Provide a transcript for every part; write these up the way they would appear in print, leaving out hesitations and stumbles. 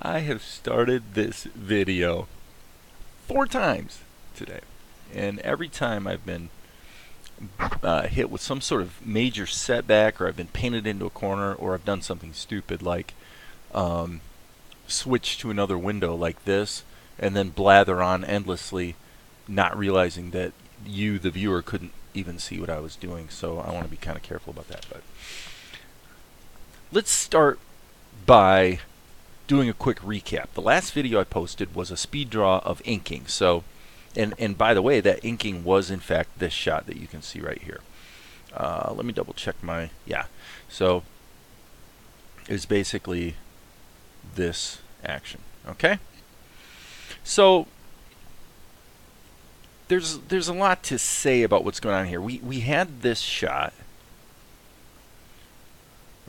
I have started this video 4 times today, and every time I've been hit with some sort of major setback, or I've been painted into a corner, or I've done something stupid like switch to another window like this, and then blather on endlessly, not realizing that you, the viewer, couldn't even see what I was doing. So I want to be kind of careful about that. But let's start by doing a quick recap. The last video I posted was a speed draw of inking. So, and by the way, that inking was in fact this shot that you can see right here. Let me double check my, yeah. So it's basically this action. Okay. So there's a lot to say about what's going on here. We had this shot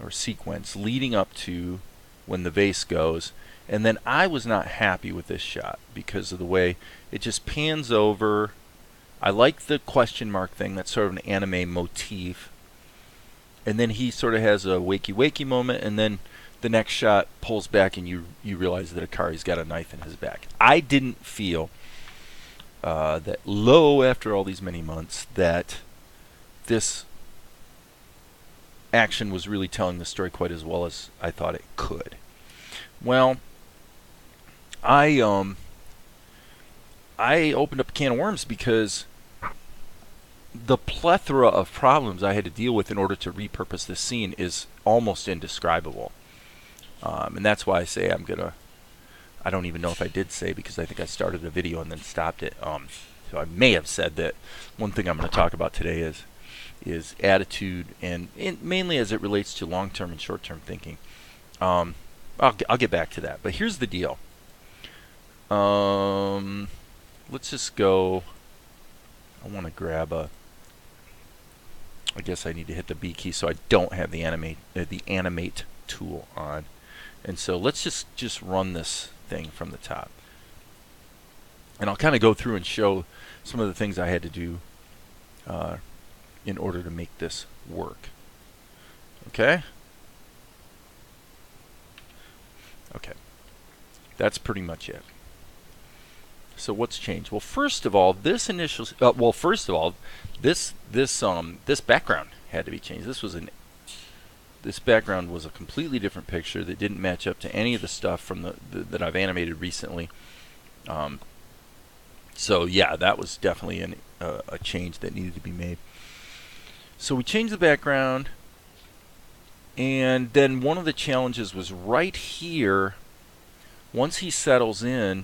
or sequence leading up to when the vase goes, and then I was not happy with this shot because of the way it just pans over. I like the question mark thing. That's sort of an anime motif. And then he sort of has a wakey wakey moment, and then the next shot pulls back and you realize that Akari's got a knife in his back. I didn't feel that low after all these many months that this action was really telling the story quite as well as I thought it could. Well, I opened up a can of worms because the plethora of problems I had to deal with in order to repurpose this scene is almost indescribable. And that's why I say I don't even know if I did say, because I think I started a video and then stopped it. So I may have said that one thing I'm going to talk about today is attitude, and mainly as it relates to long-term and short-term thinking. I'll get back to that. But here's the deal. Let's just go. I want to grab a. I guess I need to hit the B key so I don't have the animate tool on. And so let's just run this thing from the top. And I'll kind of go through and show some of the things I had to do in order to make this work. Okay? Okay. That's pretty much it. So what's changed? Well, first of all, this background had to be changed. This background was a completely different picture that didn't match up to any of the stuff from that I've animated recently. So yeah, that was definitely a change that needed to be made. So we changed the background, and then one of the challenges was right here. Once he settles in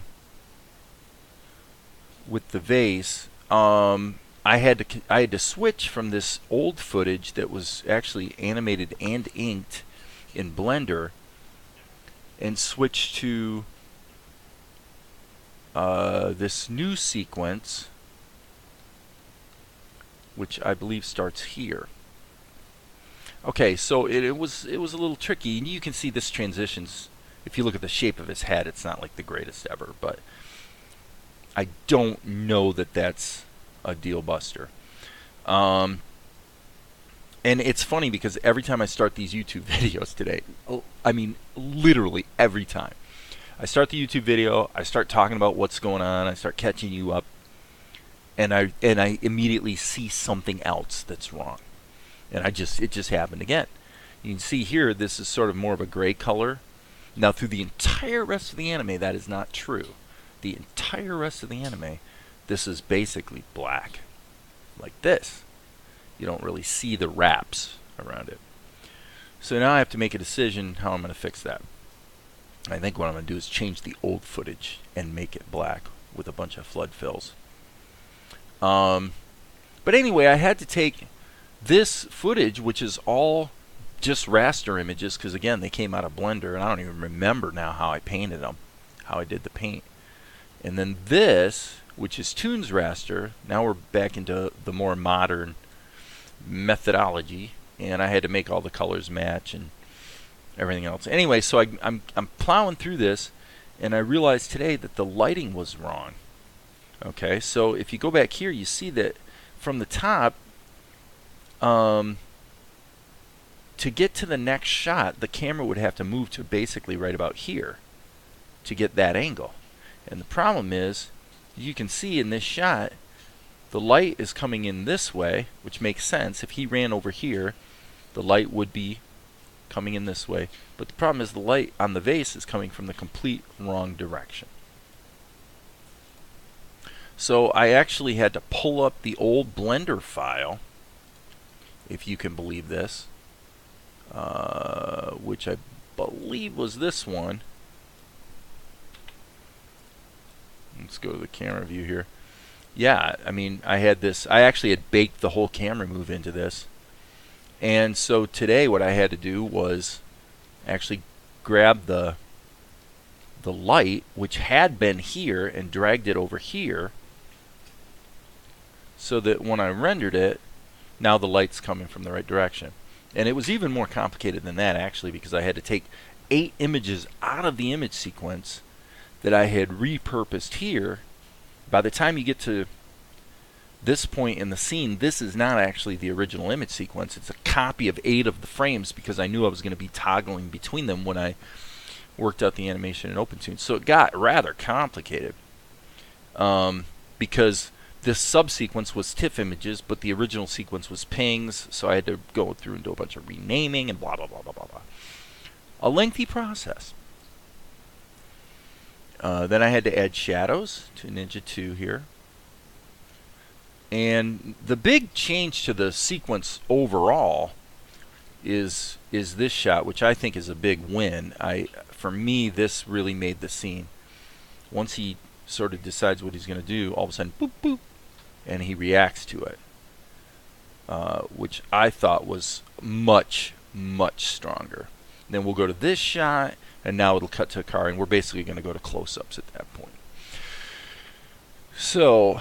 with the vase, I had to switch from this old footage that was actually animated and inked in Blender and switch to this new sequence, which I believe starts here. Okay, so it was a little tricky, and you can see this transitions. If you look at the shape of his head, it's not like the greatest ever, but I don't know that that's a deal buster. And it's funny because every time I start these YouTube videos today, I mean literally every time I start the YouTube video, I start talking about what's going on, I start catching you up, and I immediately see something else that's wrong. And it just happened again. You can see here this is sort of more of a gray color. Now through the entire rest of the anime that is not true. The entire rest of the anime, this is basically black, like this. You don't really see the wraps around it. So now I have to make a decision how I'm going to fix that. I think what I'm going to do is change the old footage and make it black with a bunch of flood fills. But anyway, I had to take this footage, which is all just raster images, because again, they came out of Blender, and I don't even remember now how I painted them, how I did the paint. And then this, which is Toonz raster, now we're back into the more modern methodology, and I had to make all the colors match and everything else. Anyway, so I'm plowing through this, and I realized today that the lighting was wrong. Okay, so if you go back here, you see that from the top, to get to the next shot, the camera would have to move to basically right about here to get that angle. And the problem is, you can see in this shot, the light is coming in this way, which makes sense. If he ran over here, the light would be coming in this way. But the problem is the light on the vase is coming from the complete wrong direction. So I actually had to pull up the old Blender file, if you can believe this, which I believe was this one. Let's go to the camera view here. Yeah, I mean, I actually had baked the whole camera move into this. And so today what I had to do was actually grab the light, which had been here, and dragged it over here, so that when I rendered it, now the light's coming from the right direction. And it was even more complicated than that, actually, because I had to take 8 images out of the image sequence that I had repurposed here. By the time you get to this point in the scene, this is not actually the original image sequence. It's a copy of 8 of the frames, because I knew I was going to be toggling between them when I worked out the animation in opentoonz. So it got rather complicated, because this subsequence was TIFF images, but the original sequence was pings, so I had to go through and do a bunch of renaming and blah, blah, blah, blah, blah, blah. A lengthy process. Then I had to add shadows to Ninja 2 here. And the big change to the sequence overall is this shot, which I think is a big win. For me, this really made the scene. Once he sort of decides what he's going to do, all of a sudden, boop, boop, and he reacts to it, which I thought was much, much stronger. Then we'll go to this shot, and now it'll cut to a car, and we're basically going to go to close-ups at that point. So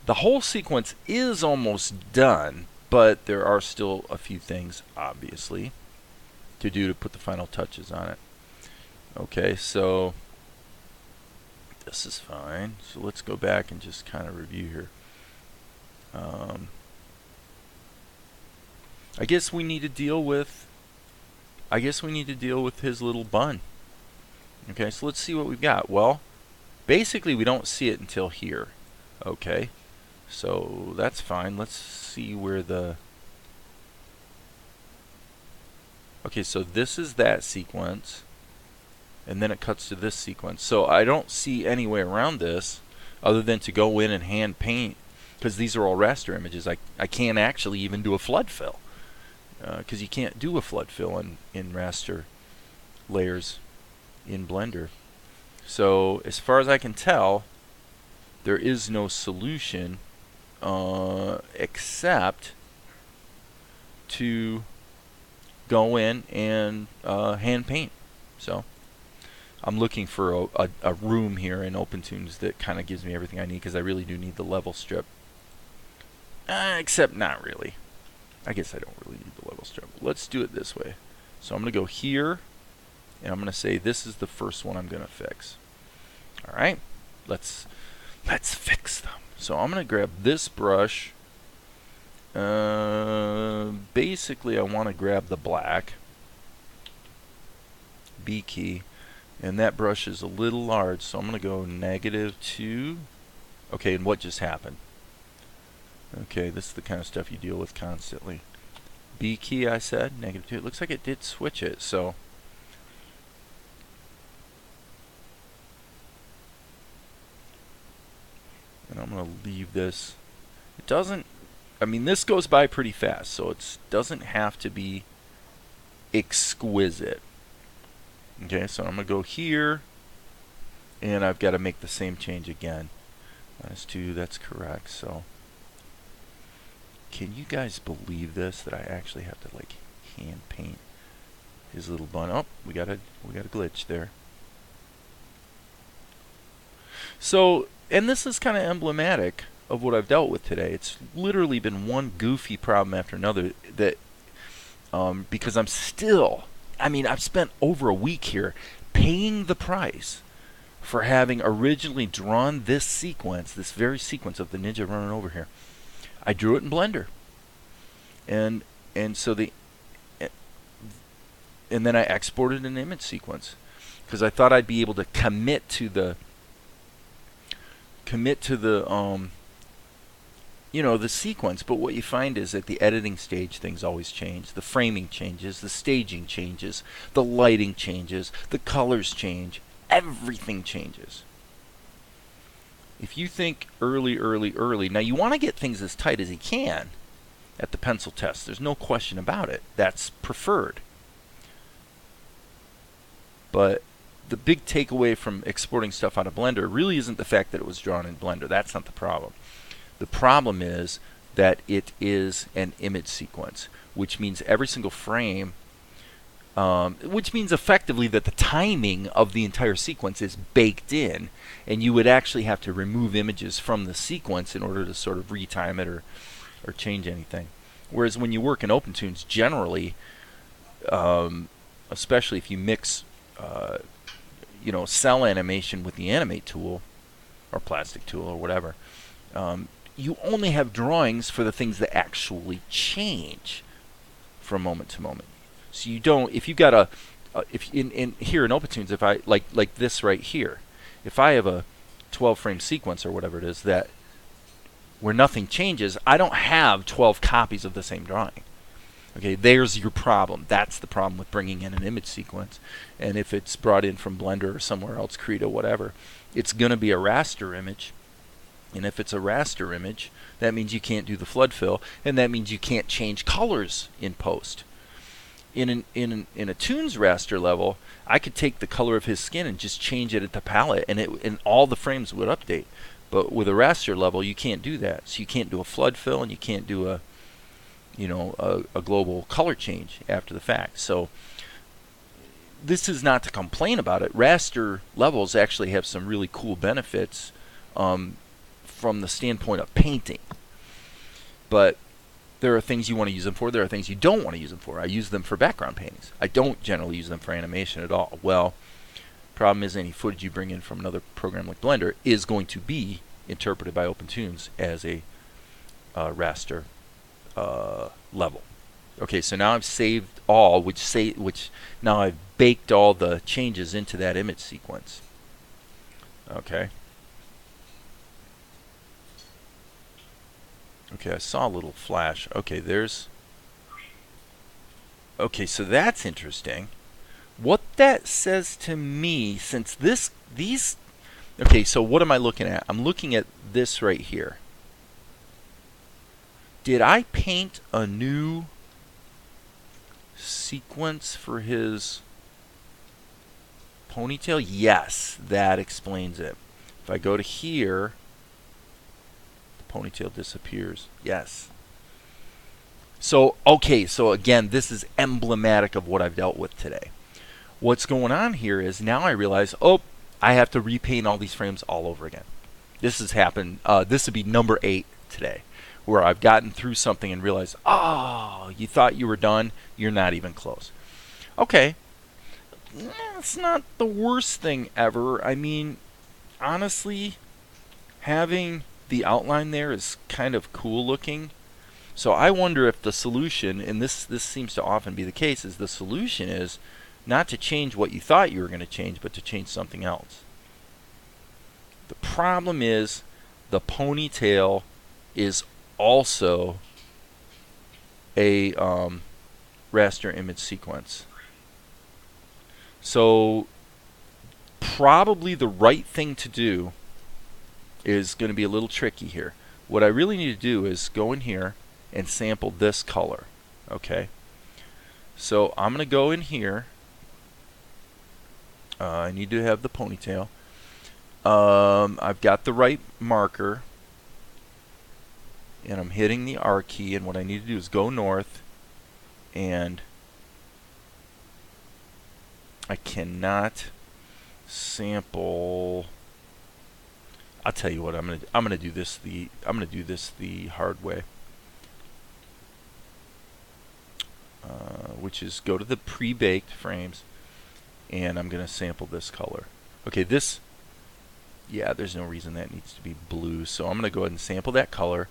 the whole sequence is almost done, but there are still a few things, obviously, to do to put the final touches on it. Okay, so this is fine. So let's go back and just kind of review here. I guess we need to deal with his little bun. Okay, so let's see what we've got. Well, basically we don't see it until here. Okay, so that's fine. Let's see where the... Okay, so this is that sequence, and then it cuts to this sequence. So I don't see any way around this other than to go in and hand paint, because these are all raster images. I can't actually even do a flood fill, because you can't do a flood fill in raster layers in Blender. So as far as I can tell, there is no solution except to go in and hand paint. So I'm looking for a room here in opentoonz that kind of gives me everything I need, because I really do need the level strip. Except not really. I guess I don't really need the level strip. Let's do it this way. So I'm going to go here, and I'm going to say this is the first one I'm going to fix. All right, let's fix them. So I'm going to grab this brush. Basically, I want to grab the black B key, and that brush is a little large, so I'm going to go -2. Okay, and what just happened? Okay, this is the kind of stuff you deal with constantly. B key, I said, -2. It looks like it did switch it, so... And I'm going to leave this. It doesn't... I mean, this goes by pretty fast, so it doesn't have to be exquisite. Okay, so I'm going to go here, and I've got to make the same change again. -2, that's correct, so... Can you guys believe this, that I actually have to like hand paint his little bun? Oh, we got a glitch there. So, and this is kind of emblematic of what I've dealt with today. It's literally been one goofy problem after another that because I'm still, I mean, I've spent over a week here paying the price for having originally drawn this sequence, this very sequence of the ninja running over here. I drew it in Blender, and so the and then I exported an image sequence because I thought I'd be able to commit to the the sequence. But what you find is at the editing stage, things always change. The framing changes, the staging changes, the lighting changes, the colors change, everything changes. If you think early, now you want to get things as tight as you can at the pencil test. There's no question about it. That's preferred. But the big takeaway from exporting stuff out of Blender really isn't the fact that it was drawn in Blender. That's not the problem. The problem is that it is an image sequence, which means every single frame, which means effectively that the timing of the entire sequence is baked in, and you would actually have to remove images from the sequence in order to sort of retime it or change anything. Whereas when you work in opentoonz, generally, especially if you mix cell animation with the animate tool or plastic tool or whatever, you only have drawings for the things that actually change from moment to moment. So you don't, if you've got if here in opentoonz, if I like this right here, if I have a 12 frame sequence or whatever it is that where nothing changes, I don't have 12 copies of the same drawing. Okay, there's your problem. That's the problem with bringing in an image sequence. And if it's brought in from Blender or somewhere else, Krita, whatever, it's going to be a raster image. And if it's a raster image, that means you can't do the flood fill, and that means you can't change colors in post. In a toonz raster level, I could take the color of his skin and just change it at the palette, and all the frames would update. But with a raster level, you can't do that. So you can't do a flood fill, and you can't do a global color change after the fact. So this is not to complain about it. Raster levels actually have some really cool benefits from the standpoint of painting. But there are things you want to use them for. There are things you don't want to use them for. I use them for background paintings. I don't generally use them for animation at all. Well, problem is any footage you bring in from another program like Blender is going to be interpreted by opentoonz as a raster level. Okay, so now I've saved all, which now I've baked all the changes into that image sequence. Okay. Okay, I saw a little flash. Okay, okay, so that's interesting. What that says to me, since these okay, so what am I looking at? I'm looking at this right here. Did I paint a new sequence for his ponytail? Yes, that explains it. If I go to here, ponytail disappears. Yes. So, okay, so again, this is emblematic of what I've dealt with today. What's going on here is now I realize, oh, I have to repaint all these frames all over again. This has happened. This would be number 8 today, where I've gotten through something and realized, oh, you thought you were done. You're not even close. Okay. It's not the worst thing ever. I mean, honestly, having the outline there is kind of cool looking. So I wonder if the solution, and this seems to often be the case, is the solution is not to change what you thought you were going to change, but to change something else. The problem is the ponytail is also a raster image sequence. So probably the right thing to do is going to be a little tricky here. What I really need to do is go in here and sample this color. Okay, so I'm going to go in here. I need to have the ponytail. I've got the right marker, and I'm hitting the R key, and what I need to do is go north, and I cannot sample. I'll tell you what, I'm gonna do this the hard way, which is go to the pre-baked frames, and I'm gonna sample this color. Okay, this, yeah, there's no reason that needs to be blue, so I'm gonna go ahead and sample that color,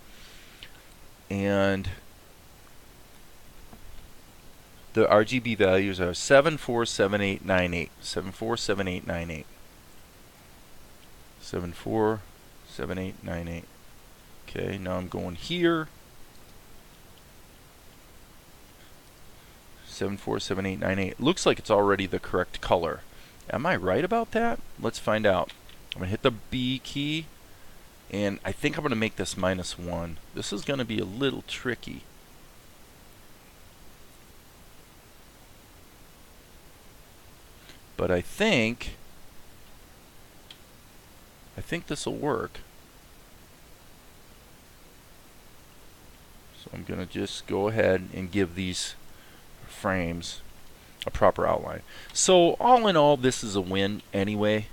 and The RGB values are 747898. 747898. 747898. Okay, now I'm going here. 747898. Looks like it's already the correct color. Am I right about that? Let's find out. I'm going to hit the B key, and I think I'm going to make this -1. This is going to be a little tricky. But I think this will work. So I'm going to just go ahead and give these frames a proper outline. So all in all, this is a win anyway,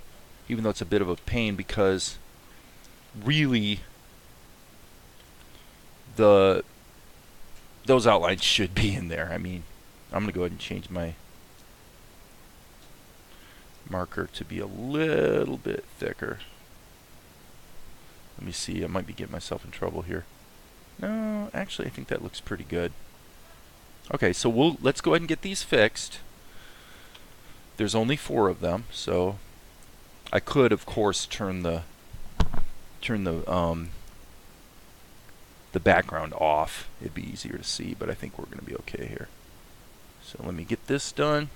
even though it's a bit of a pain, because really those outlines should be in there. I mean, I'm going to go ahead and change my marker to be a little bit thicker. Let me see, I might be getting myself in trouble here. No, actually I think that looks pretty good. Okay, so let's go ahead and get these fixed. There's only 4 of them, so I could of course turn the background off. It'd be easier to see, but I think we're going to be okay here. So let me get this done.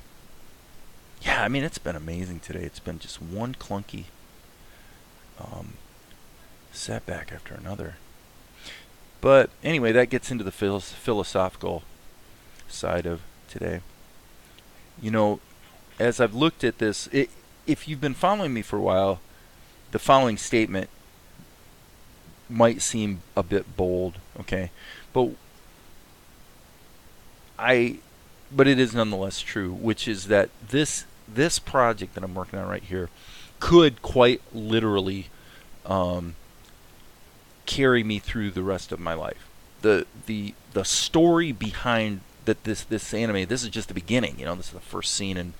Yeah, I mean, it's been amazing today. It's been just one clunky setback after another. But anyway, that gets into the philosophical side of today. You know, as I've looked at this, if you've been following me for a while, the following statement might seem a bit bold, okay? But it is nonetheless true, which is that this project that I'm working on right here could quite literally carry me through the rest of my life. The story behind this anime, this is just the beginning. You know, this is the first scene in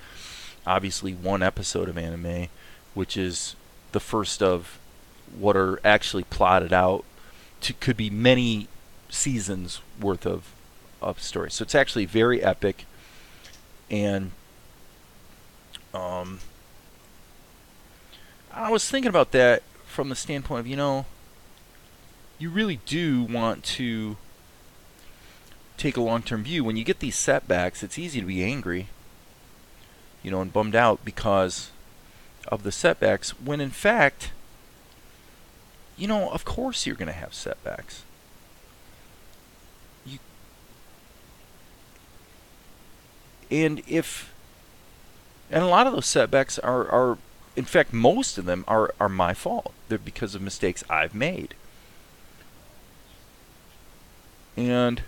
obviously one episode of anime, which is the first of what are actually plotted out could be many seasons worth of story. So it's actually very epic, and I was thinking about that from the standpoint of, you know, you really do want to take a long-term view. When you get these setbacks, it's easy to be angry, you know, and bummed out because of the setbacks, when in fact, you know, of course you're going to have setbacks. And a lot of those setbacks are in fact, most of them are my fault. They're because of mistakes I've made. And,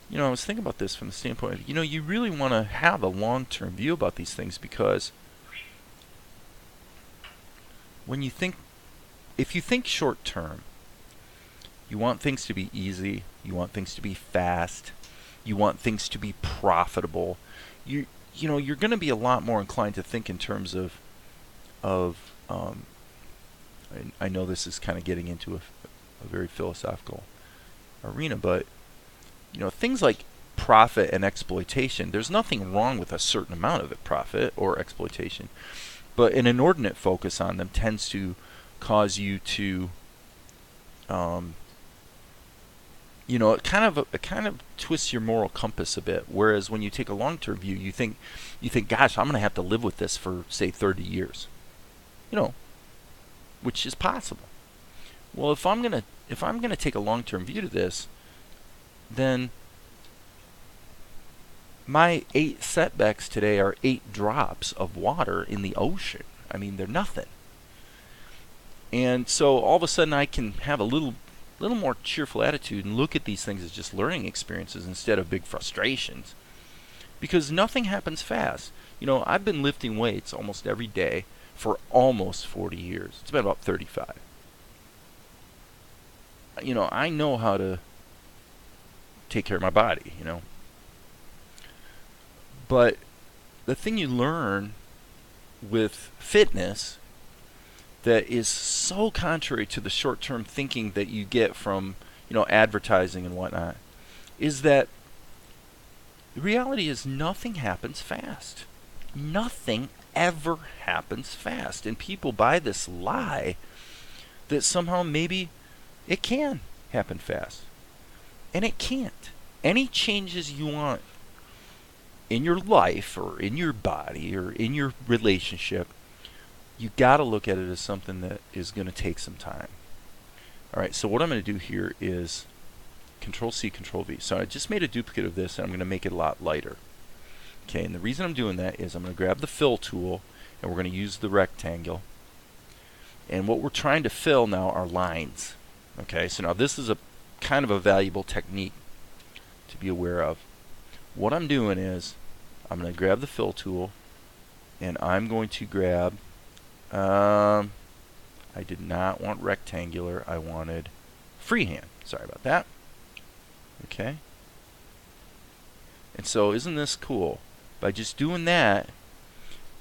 you know, I was thinking about this from the standpoint of, you know, you really want to have a long-term view about these things, because if you think short-term, you want things to be easy, you want things to be fast, you want things to be profitable. You know, you're going to be a lot more inclined to think in terms of I know this is kind of getting into a very philosophical arena, but you know, things like profit and exploitation, there's nothing wrong with a certain amount of it, profit or exploitation, but an inordinate focus on them tends to cause you to you know, it kind of twists your moral compass a bit. Whereas when you take a long-term view, you think, gosh, I'm going to have to live with this for say 30 years, you know, which is possible. Well, if I'm gonna take a long-term view to this, then my 8 setbacks today are 8 drops of water in the ocean. I mean, they're nothing. And so all of a sudden, I can have a little more cheerful attitude and look at these things as just learning experiences instead of big frustrations, because nothing happens fast. You know, I've been lifting weights almost every day for almost 40 years. It's been about 35. You know, I know how to take care of my body, you know. But the thing you learn with fitness that is so contrary to the short-term thinking that you get from, you know, advertising and whatnot, is that The reality is nothing happens fast. Nothing ever happens fast. And people buy this lie that somehow maybe it can happen fast. And it can't. Any changes you want in your life or in your body or in your relationship, you got to look at it as something that is going to take some time. All right, so what I'm going to do here is Control C, Control V. So I just made a duplicate of this and I'm going to make it a lot lighter. Okay, and the reason I'm doing that is I'm going to grab the fill tool and we're going to use the rectangle. And what we're trying to fill now are lines. Okay, so now this is a kind of a valuable technique to be aware of. What I'm doing is I'm going to grab the fill tool and I'm going to grab, I did not want rectangular, I wanted freehand. Sorry about that. Okay. And so isn't this cool? By just doing that,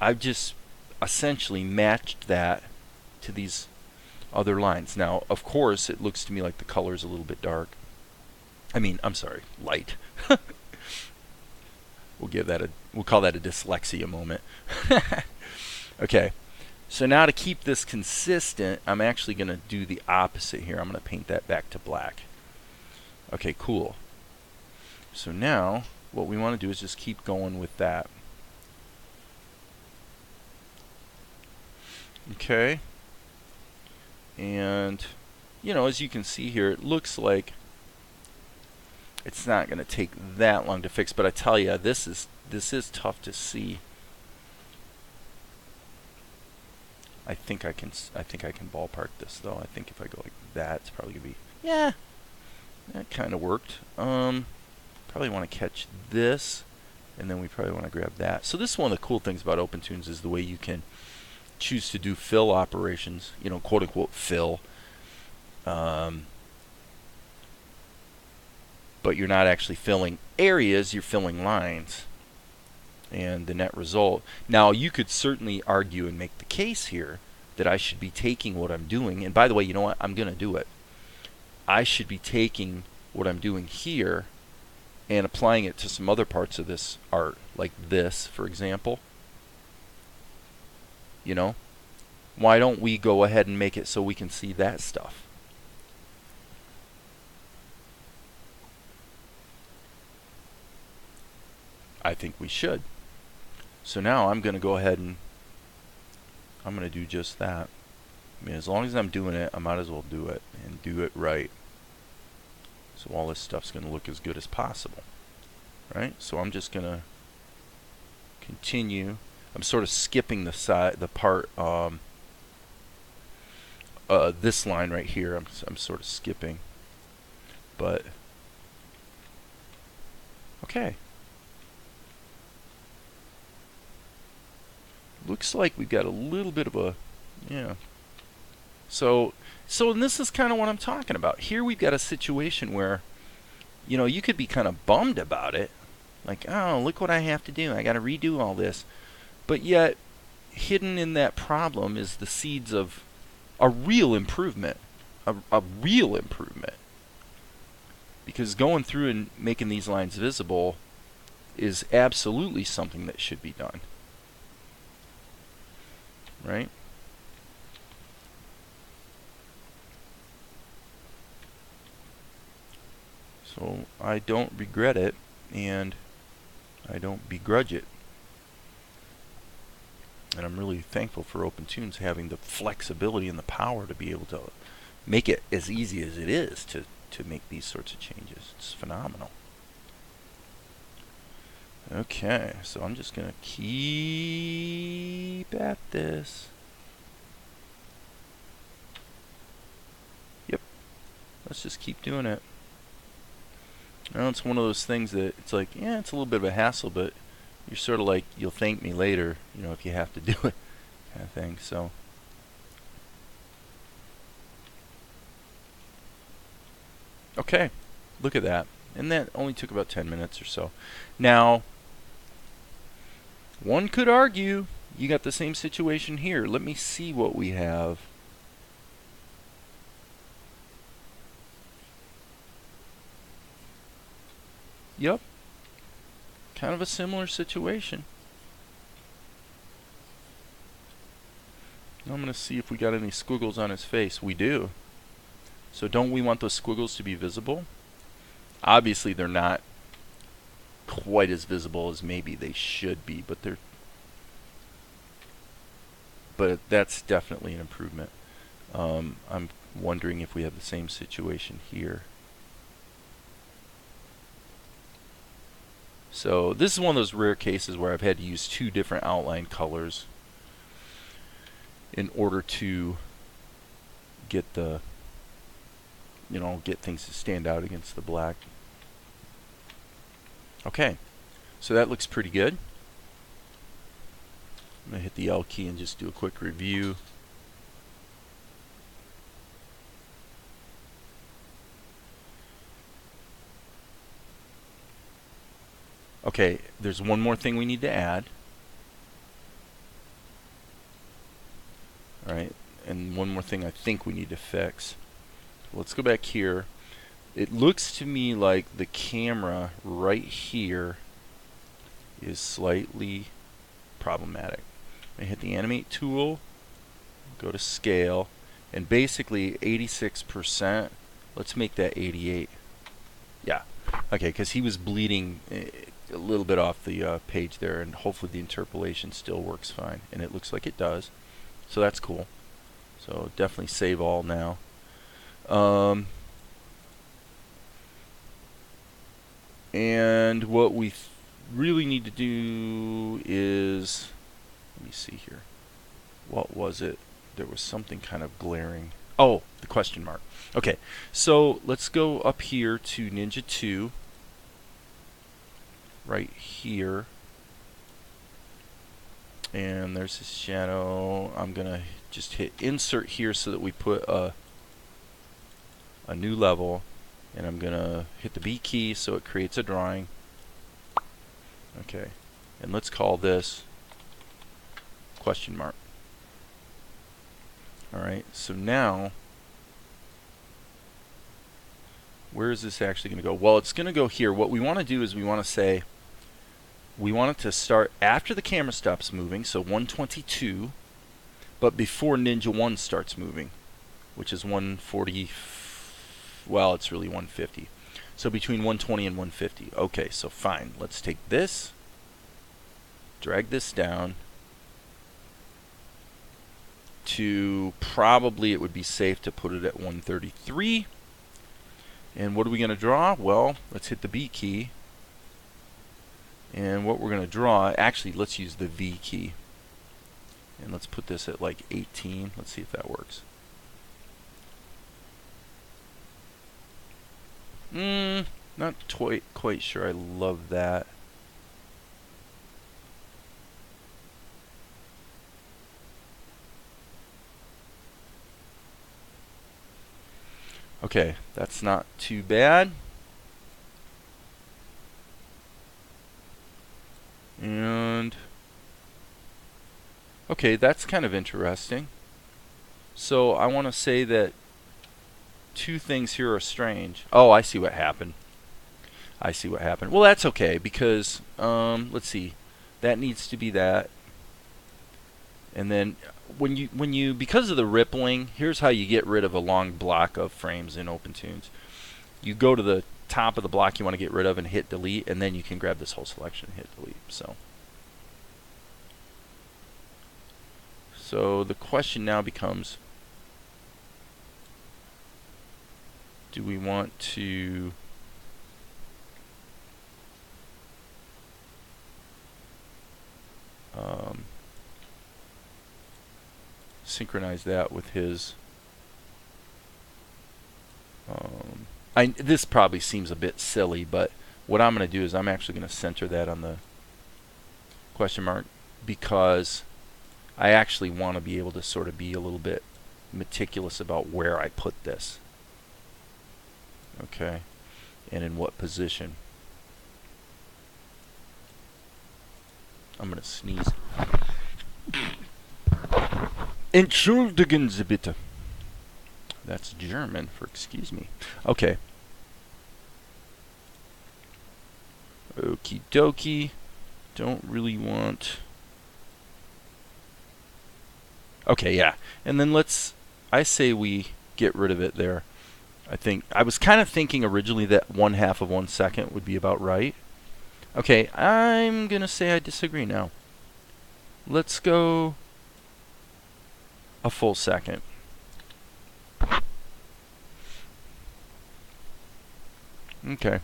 I've just essentially matched that to these other lines. Now, of course, it looks to me like the color is a little bit dark. I'm sorry, light. We'll call that a dyslexia moment. Okay. So now to keep this consistent, I'm actually going to do the opposite here. I'm going to paint that back to black. Okay, cool. So now what we want to do is just keep going with that. Okay. And, as you can see here, it looks like it's not going to take that long to fix, but I tell you, this is tough to see. I think I can ballpark this though. I think if I go like that, it's probably gonna be, yeah, that kind of worked. Probably want to catch this, and then we probably want to grab that. So this is one of the cool things about opentoonz is the way you can choose to do fill operations, quote unquote fill. But you're not actually filling areas, you're filling lines. And the net result. Now, you could certainly argue and make the case here that I should be taking what I'm doing. And by the way, you know what? I'm going to do it. I should be taking what I'm doing here and applying it to some other parts of this art, like this, for example. Why don't we go ahead and make it so we can see that stuff? I think we should. So now I'm going to go ahead and I'm going to do just that. As long as I'm doing it, I might as well do it and do it right. So all this stuff's going to look as good as possible. Right? So I'm just going to continue. I'm sort of skipping the part, this line right here. I'm sort of skipping. But, okay. Looks like we've got a little bit of a, So and this is kind of what I'm talking about. Here we've got a situation where, you could be kind of bummed about it. Like, oh, look what I have to do. I got to redo all this. But yet, hidden in that problem is the seeds of a real improvement. A real improvement. Because going through and making these lines visible is absolutely something that should be done. Right? So I don't regret it, and I don't begrudge it. And I'm really thankful for opentoonz having the flexibility and the power to be able to make it as easy as it is to make these sorts of changes. It's phenomenal. Okay, so I'm just going to keep at this. Yep. Let's just keep doing it. Now, it's one of those things that it's like, yeah, it's a little bit of a hassle, but you're sort of like, you'll thank me later, if you have to do it, kind of thing. So, okay, look at that. And that only took about 10 minutes or so. Now, one could argue you got the same situation here. Let me see what we have. Yep. kind of a similar situation. I'm going to see if we got any squiggles on his face. We do. So don't we want those squiggles to be visible? Obviously they're not quite as visible as maybe they should be, but that's definitely an improvement. I'm wondering if we have the same situation here. So this is one of those rare cases where I've had to use two different outline colors in order to get the, get things to stand out against the black. Okay, so that looks pretty good. I'm going to hit the L key and just do a quick review. Okay, there's one more thing we need to add. Alright, and one more thing I think we need to fix. Let's go back here. It looks to me like the camera right here is slightly problematic. I hit the animate tool, go to scale, and basically 86%, let's make that 88. Yeah, okay, because he was bleeding a little bit off the page there, and hopefully the interpolation still works fine, and it looks like it does. So that's cool. So definitely save all now. And what we really need to do is, let me see here. What was it? There was something kind of glaring. Oh, the question mark. Okay, so let's go up here to Ninja 2. Right here. And there's his shadow. I'm going to just hit insert here so that we put a new level. And I'm going to hit the B key so it creates a drawing. Okay. And let's call this question mark. Alright, so now, where is this actually going to go? Well, it's going to go here. What we want to do is we want to say, we want it to start after the camera stops moving, so 122, but before Ninja 1 starts moving, which is 140. Well, it's really 150. So between 120 and 150. Okay, so fine. Let's take this, drag this down to probably, it would be safe to put it at 133. And what are we going to draw? Well, let's hit the B key. And what we're going to draw, actually, let's use the V key. And let's put this at like 18. Let's see if that works. Not quite sure I love that. Okay, that's not too bad. And okay, that's kind of interesting. So I want to say that two things here are strange. Oh, I see what happened. I see what happened. Well, that's okay because let's see. That needs to be that. And then when you because of the rippling, here's how you get rid of a long block of frames in opentoonz. You go to the top of the block you want to get rid of and hit delete, and then you can grab this whole selection and hit delete. So the question now becomes, do we want to synchronize that with his this probably seems a bit silly, but what I'm going to do is I'm actually going to center that on the question mark because I actually want to be able to sort of be a little bit meticulous about where I put this. Okay, and in what position. I'm going to sneeze. Entschuldigen Sie bitte. That's German for excuse me. Okay. Okie dokie. Don't really want... Okay, yeah. And then I say we get rid of it there. I was kind of thinking originally that 1/2 of 1 second would be about right. Okay, I'm going to say I disagree now. Let's go a full second. Okay.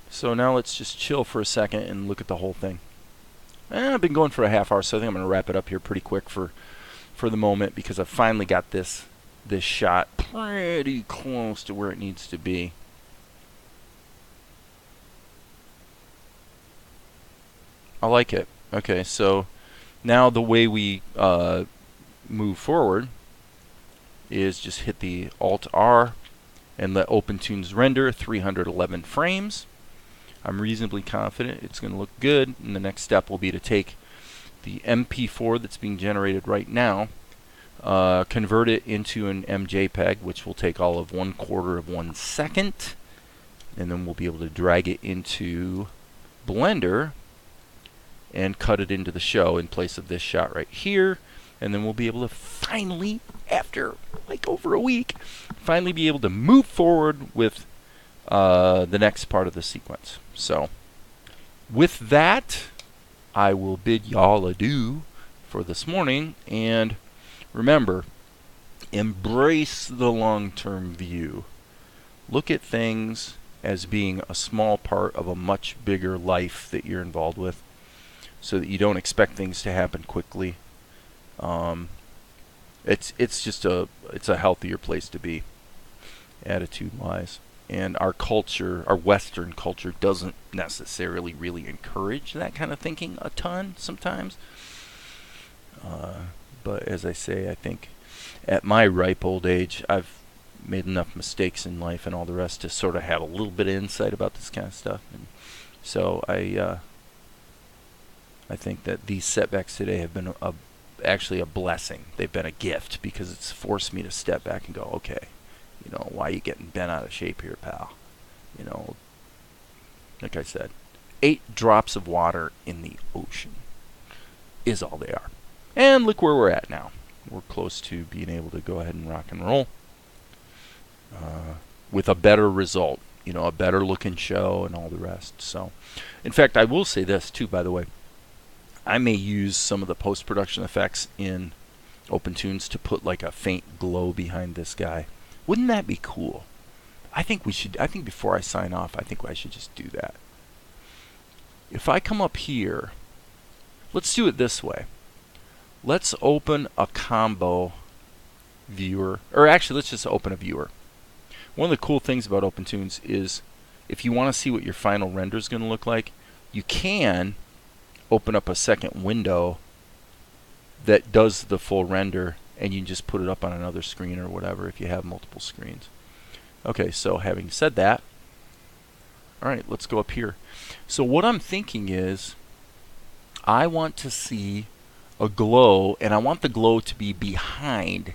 So now let's just chill for a second and look at the whole thing. I've been going for a half hour, so I think I'm going to wrap it up here pretty quick for the moment, because I've finally got this shot pretty close to where it needs to be. I like it. Okay, so now the way we move forward is just hit the Alt-R and let opentoonz render 311 frames. I'm reasonably confident it's going to look good, and the next step will be to take the MP4 that's being generated right now, convert it into an MJPEG, which will take all of 1/4 of 1 second, and then we'll be able to drag it into Blender and cut it into the show in place of this shot right here, and then we'll be able to finally, after like over a week, finally be able to move forward with the next part of the sequence. So with that, I will bid y'all adieu for this morning, and remember, embrace the long-term view. Look at things as being a small part of a much bigger life that you're involved with, so that you don't expect things to happen quickly. It's just it's a healthier place to be, attitude-wise. And our culture, our Western culture, doesn't necessarily really encourage that kind of thinking a ton sometimes. But as I say, I think at my ripe old age, I've made enough mistakes in life and all the rest to sort of have a little bit of insight about this kind of stuff. And so I think that these setbacks today have been actually a blessing. They've been a gift, because it's forced me to step back and go, okay, you know, why are you getting bent out of shape here, pal? You know, like I said, 8 drops of water in the ocean is all they are. And look where we're at now. We're close to being able to go ahead and rock and roll with a better result, you know, a better looking show and all the rest. So, in fact, I will say this too, by the way. I may use some of the post-production effects in opentoonz to put like a faint glow behind this guy. Wouldn't that be cool? I think before I sign off, I think I should just do that. If I come up here, let's do it this way. Let's open a combo viewer, or actually let's just open a viewer. One of the cool things about opentoonz is if you want to see what your final render is going to look like, you can open up a second window that does the full render, and you can just put it up on another screen or whatever if you have multiple screens. Okay, so having said that, alright, let's go up here. So what I'm thinking is, I want to see a glow, and I want the glow to be behind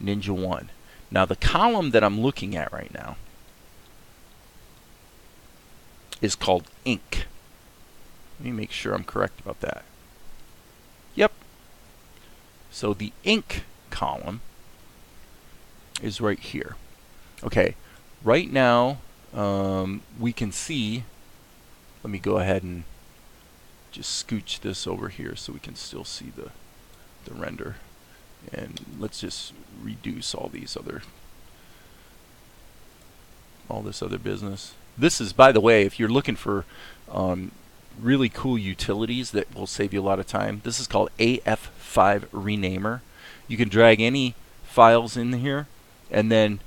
Ninja 1. Now the column that I'm looking at right now is called ink. Let me make sure I'm correct about that. Yep. So the ink column is right here. Okay, right now we can see, let me go ahead and just scooch this over here so we can still see the render. And let's just reduce all this other business. This is, by the way, if you're looking for really cool utilities that will save you a lot of time, this is called AF5 Renamer. You can drag any files in here and then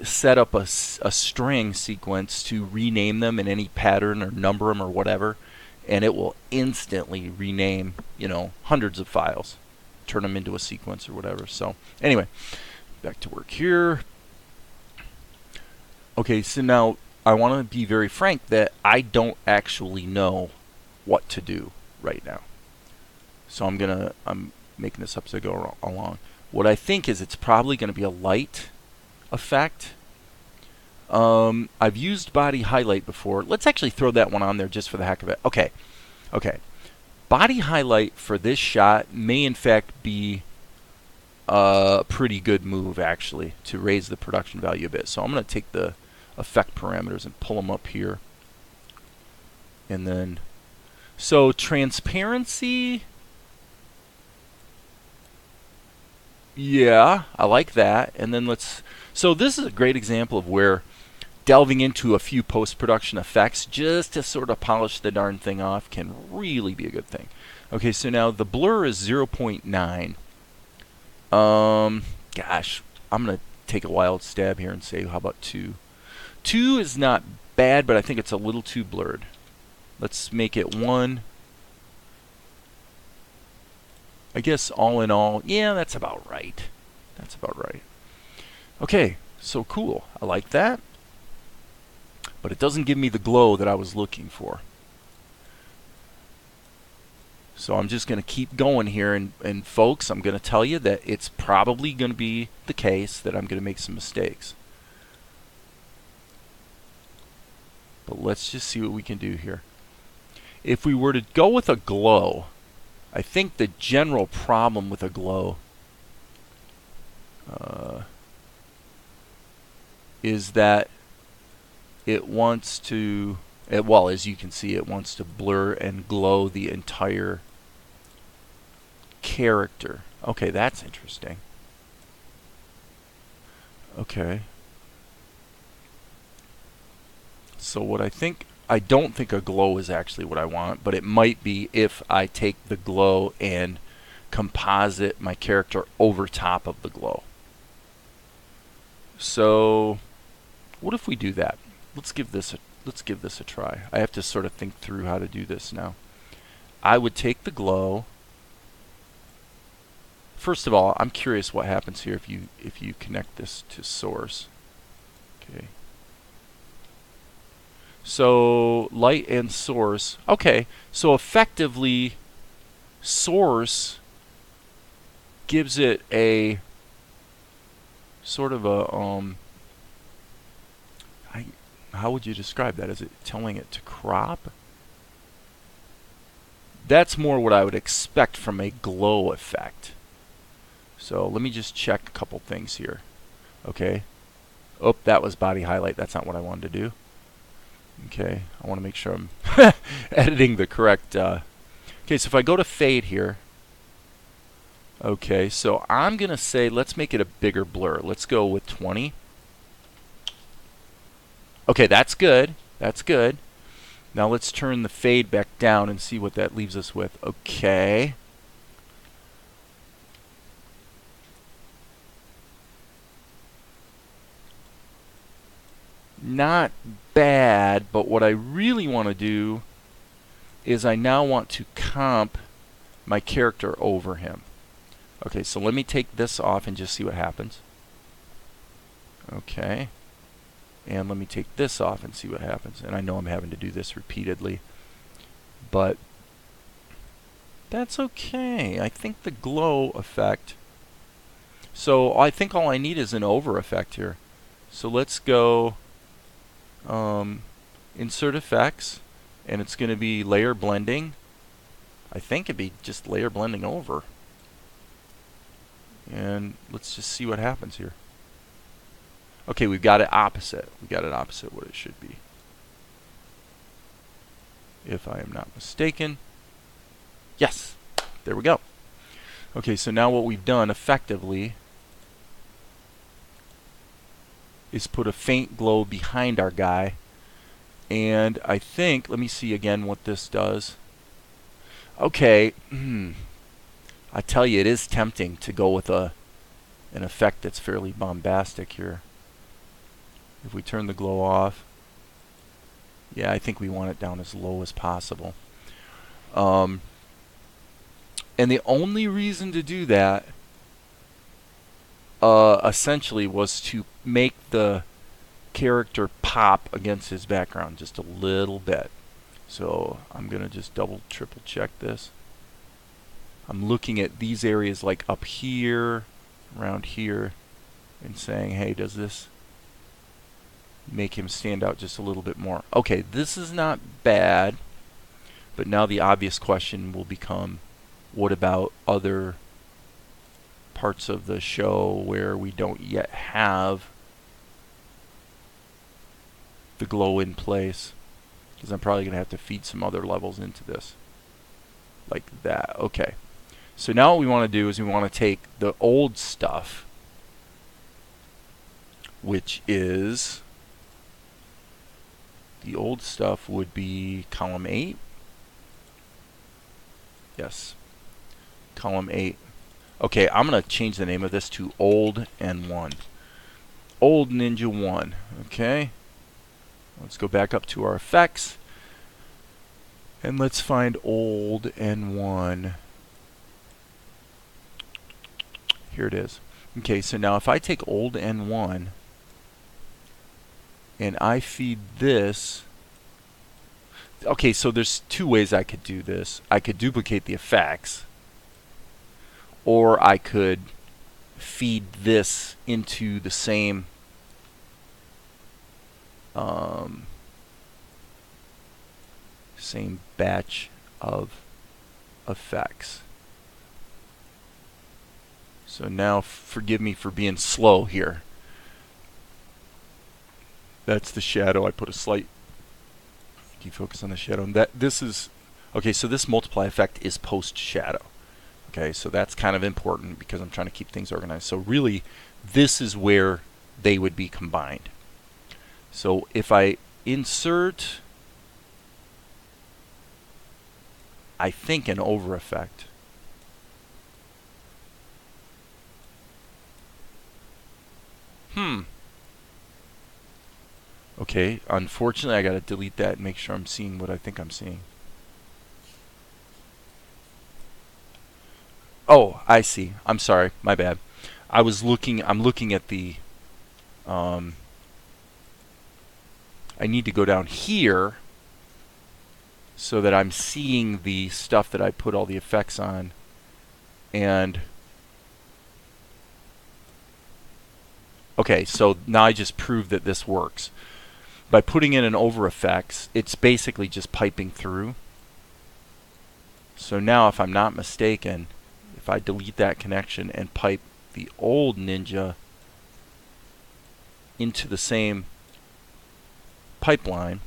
set up a string sequence to rename them in any pattern or number them or whatever, and it will instantly rename, you know, hundreds of files, turn them into a sequence or whatever. So anyway, back to work here. Okay, so now I want to be very frank that I don't actually know what to do right now. So I'm making this up as I go along. What I think is it's probably going to be a light effect. I've used body highlight before. Let's actually throw that one on there just for the heck of it. Okay. Okay. Body highlight for this shot may in fact be a pretty good move, actually, to raise the production value a bit. So I'm going to take the effect parameters and pull them up here. And then, so transparency, yeah, I like that. And then so this is a great example of where delving into a few post-production effects just to sort of polish the darn thing off can really be a good thing. Okay, so now the blur is 0.9. Gosh, I'm going to take a wild stab here and say, how about 2? 2 is not bad, but I think it's a little too blurred. Let's make it 1. I guess all in all, yeah, that's about right. That's about right. Okay, so cool. I like that. But it doesn't give me the glow that I was looking for. So I'm just going to keep going here, and folks, I'm going to tell you that it's probably going to be the case that I'm going to make some mistakes. But let's just see what we can do here. If we were to go with a glow, I think the general problem with a glow is that it wants to, well, as you can see, it wants to blur and glow the entire character. Okay, that's interesting. Okay. So what I don't think a glow is actually what I want, but it might be if I take the glow and composite my character over top of the glow. So what if we do that? Let's give this a try. I have to sort of think through how to do this now. I would take the glow. First of all, I'm curious what happens here if you connect this to source. Okay. So light and source. Okay, so effectively source gives it a sort of a how would you describe that? Is it telling it to crop? That's more what I would expect from a glow effect. So let me just check a couple things here. Okay. Oh, that was body highlight. That's not what I wanted to do. Okay, I want to make sure I'm editing the correct. Okay, so if I go to fade here, okay, so I'm going to say let's make it a bigger blur. Let's go with 20. Okay, that's good. That's good. Now let's turn the fade back down and see what that leaves us with. Okay. Not bad, but what I really want to do is I now want to comp my character over him. Okay, so let me take this off and just see what happens. Okay. And let me take this off and see what happens. And I know I'm having to do this repeatedly, but that's okay. I think the glow effect, so I think all I need is an over effect here. So let's go insert effects, and it's going to be layer blending. I think it'd be just layer blending over. And let's just see what happens here. Okay, we've got it opposite. We got it opposite what it should be, if I am not mistaken. Yes, there we go. Okay, so now what we've done effectively is put a faint glow behind our guy. And I think, let me see again what this does. Okay, I tell you, it is tempting to go with an effect that's fairly bombastic here. If we turn the glow off, yeah, I think we want it down as low as possible. And the only reason to do that essentially was to make the character pop against his background just a little bit. So I'm going to just triple check this. I'm looking at these areas like up here, around here, and saying, hey, does this make him stand out just a little bit more. Okay, this is not bad, but now the obvious question will become, what about other parts of the show where we don't yet have the glow in place? Because I'm probably going to have to feed some other levels into this. Like that. Okay. So now what we want to do is we want to take the old stuff, which is, the old stuff would be column 8. Yes. Column 8. Okay, I'm going to change the name of this to old N1. Old Ninja 1. Okay. Let's go back up to our effects. And let's find old N1. Here it is. Okay, so now if I take old N1 and I feed this. Okay, so there's two ways I could do this. I could duplicate the effects, or I could feed this into the same same batch of effects. So now forgive me for being slow here. That's the shadow. I put a slight defocus on the shadow. And this is okay, so this multiply effect is post shadow. Okay, so that's kind of important because I'm trying to keep things organized. So really this is where they would be combined. So if I insert, I think, an over effect. Okay, unfortunately I gotta delete that and make sure I'm seeing what I think I'm seeing. Oh, I see. I'm sorry, my bad. I'm looking at the I need to go down here so that I'm seeing the stuff that I put all the effects on. And okay, so now I just proved that this works. By putting in an over effects, it's basically just piping through. So now if I'm not mistaken, if I delete that connection and pipe the old Ninja into the same pipeline,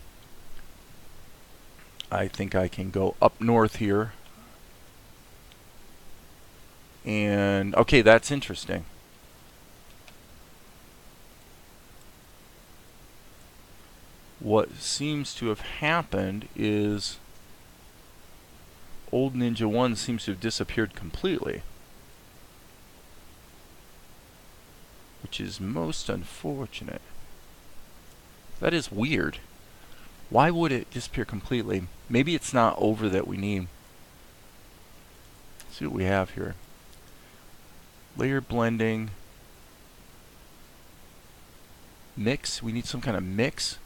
I think I can go up north here. And okay, that's interesting. What seems to have happened is old Ninja 1 seems to have disappeared completely, which is most unfortunate. That is weird. Why would it disappear completely? Maybe it's not over that we need. Let's see what we have here. Layer blending. Mix. We need some kind of mix.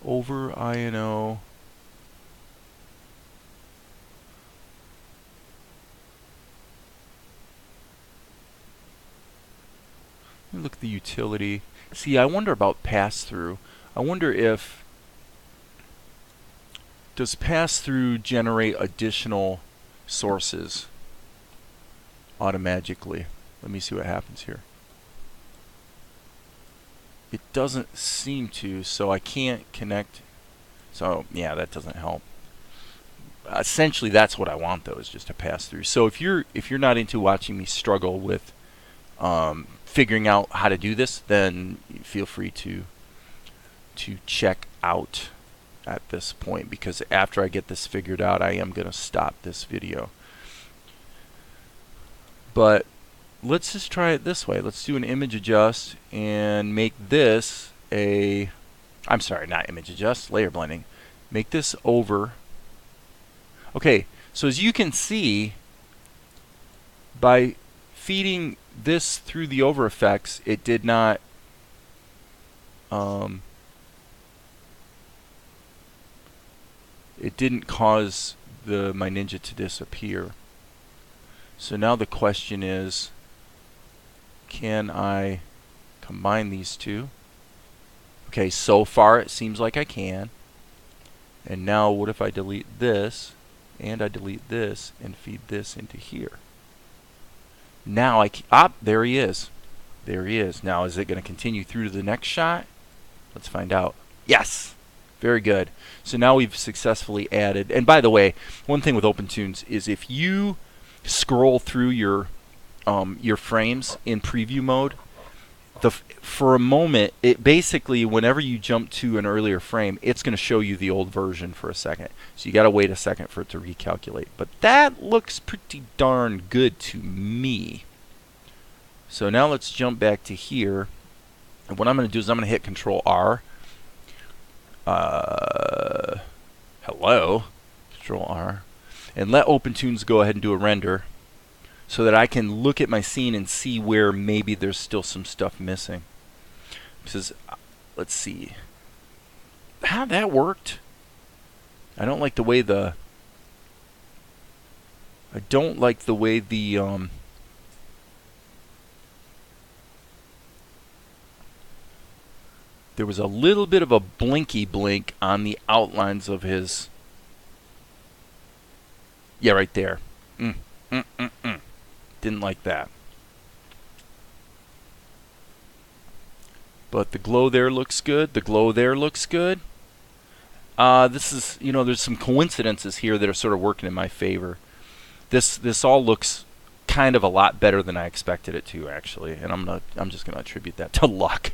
Over INO. Let me look at the utility. See, I wonder about pass-through. I wonder if, does pass-through generate additional sources automatically? Let me see what happens here. It doesn't seem to, so I can't connect. So yeah, that doesn't help. Essentially, that's what I want, though, is just a pass-through. So if you're not into watching me struggle with figuring out how to do this, then feel free to check out at this point, because after I get this figured out, I am going to stop this video. But let's just try it this way. Let's do an image adjust and make this a, I'm sorry, not image adjust, layer blending. Make this over. Okay, so as you can see, by feeding this through the over effects, it did not it didn't cause my Ninja to disappear. So now the question is, can I combine these two. Okay, so far it seems like I can. And now what if I delete this, and I delete this, and feed this into here? Now there he is. There he is. Now is it going to continue through to the next shot? Let's find out. Yes! Very good. So now we've successfully added, and by the way, one thing with opentoonz is if you scroll through your frames in preview mode, for a moment, it basically, whenever you jump to an earlier frame, it's going to show you the old version for a second. So you got to wait a second for it to recalculate. But that looks pretty darn good to me. So now let's jump back to here. And what I'm going to do is I'm going to hit Control R. Hello. Control R. And let opentoonz go ahead and do a render, so that I can look at my scene and see where maybe there's still some stuff missing. Because, let's see. How that worked? I don't like the way the... There was a little bit of a blinky blink on the outlines of his... Yeah, right there. Didn't like that. But the glow there looks good. The glow there looks good. This is, there's some coincidences here that are sort of working in my favor. This all looks kind of a lot better than I expected it to, actually. And I'm just gonna attribute that to luck,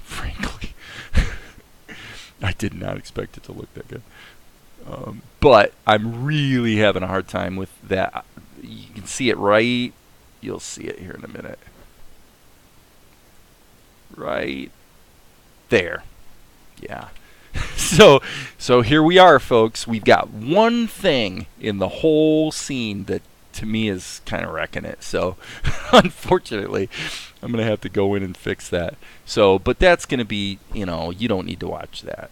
frankly. I did not expect it to look that good. But I'm really having a hard time with that. You can see it right. You'll see it here in a minute. Right there. Yeah. So here we are, folks. We've got one thing in the whole scene that to me is kind of wrecking it. So unfortunately, I'm going to have to go in and fix that. So, but that's going to be, you don't need to watch that.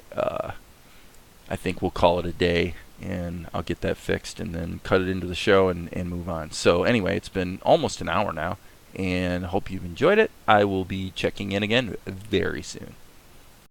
I think we'll call it a day, and I'll get that fixed and then cut it into the show and move on. So anyway, it's been almost an hour now, and hope you've enjoyed it. I will be checking in again very soon.